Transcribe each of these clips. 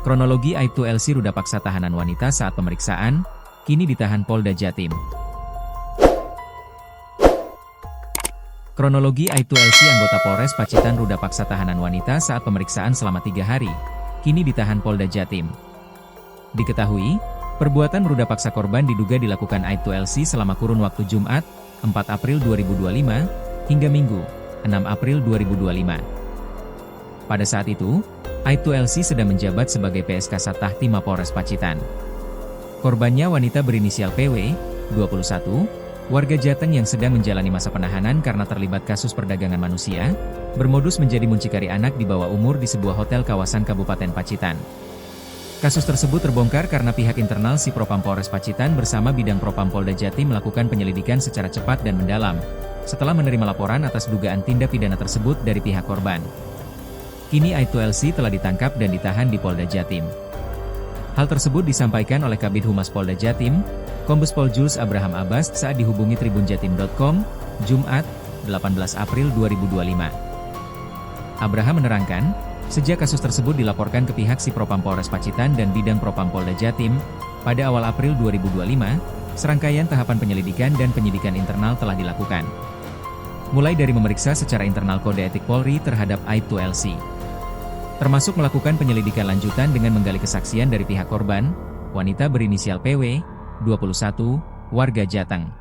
Kronologi Aibtu Elsi ruda paksa tahanan wanita saat pemeriksaan, kini ditahan Polda Jatim. Kronologi Aibtu Elsi anggota Polres Pacitan ruda paksa tahanan wanita saat pemeriksaan selama 3 hari, kini ditahan Polda Jatim. Diketahui, perbuatan ruda paksa korban diduga dilakukan Aibtu Elsi selama kurun waktu Jumat, 4 April 2025, hingga Minggu, 6 April 2025. Pada saat itu, Aibtu Elsi sedang menjabat sebagai PSK Sattahti Mapolres Pacitan. Korbannya wanita berinisial PW, 21, warga Jateng yang sedang menjalani masa penahanan karena terlibat kasus perdagangan manusia, bermodus menjadi muncikari anak di bawah umur di sebuah hotel kawasan Kabupaten Pacitan. Kasus tersebut terbongkar karena pihak internal Si Propam Polres Pacitan bersama Bidang Propam Polda Jatim melakukan penyelidikan secara cepat dan mendalam, setelah menerima laporan atas dugaan tindak pidana tersebut dari pihak korban. Kini Aibtu Elsi telah ditangkap dan ditahan di Polda Jatim. Hal tersebut disampaikan oleh Kabid Humas Polda Jatim, Kombes Pol Jules Abraham Abbas saat dihubungi tribunjatim.com, Jumat, 18 April 2025. Abraham menerangkan, sejak kasus tersebut dilaporkan ke pihak Si Propam Polres Pacitan dan Bidang Propam Polda Jatim, pada awal April 2025, serangkaian tahapan penyelidikan dan penyidikan internal telah dilakukan. Mulai dari memeriksa secara internal kode etik Polri terhadap Aibtu Elsi, termasuk melakukan penyelidikan lanjutan dengan menggali kesaksian dari pihak korban, wanita berinisial PW, 21, warga Jateng.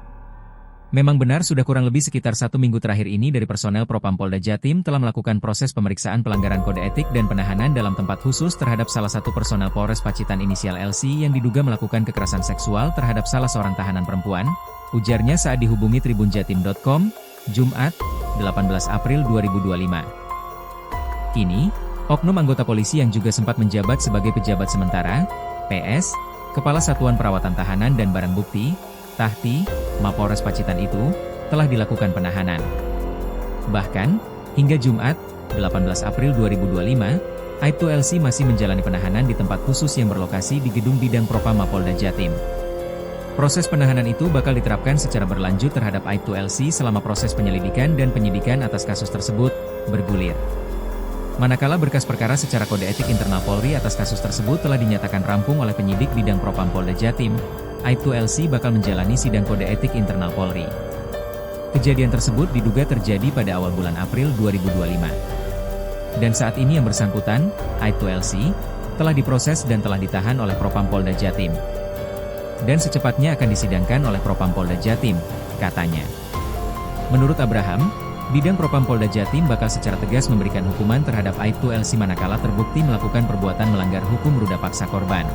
Memang benar sudah kurang lebih sekitar 1 minggu terakhir ini dari personel Propam Polda Jatim telah melakukan proses pemeriksaan pelanggaran kode etik dan penahanan dalam tempat khusus terhadap salah satu personel Polres Pacitan inisial LC yang diduga melakukan kekerasan seksual terhadap salah seorang tahanan perempuan, ujarnya saat dihubungi tribunjatim.com, Jumat, 18 April 2025. Kini, oknum anggota polisi yang juga sempat menjabat sebagai pejabat sementara, PS, Kepala Satuan Perawatan Tahanan dan Barang Bukti, Tahti, Mapolres Pacitan itu, telah dilakukan penahanan. Bahkan, hingga Jumat, 18 April 2025, Aibtu Elsi masih menjalani penahanan di tempat khusus yang berlokasi di Gedung Bidang Propam Mapolda Jatim. Proses penahanan itu bakal diterapkan secara berlanjut terhadap Aibtu Elsi selama proses penyelidikan dan penyidikan atas kasus tersebut bergulir. Manakala berkas perkara secara kode etik internal Polri atas kasus tersebut telah dinyatakan rampung oleh penyidik Bidang Propam Polda Jatim, Aibtu Elsi bakal menjalani sidang kode etik internal Polri. Kejadian tersebut diduga terjadi pada awal bulan April 2025. Dan saat ini yang bersangkutan, Aibtu Elsi, telah diproses dan telah ditahan oleh Propam Polda Jatim. Dan secepatnya akan disidangkan oleh Propam Polda Jatim, katanya. Menurut Abraham, Bidang Propam Polda Jatim bakal secara tegas memberikan hukuman terhadap Aibtu Elsi manakala terbukti melakukan perbuatan melanggar hukum ruda paksa korban.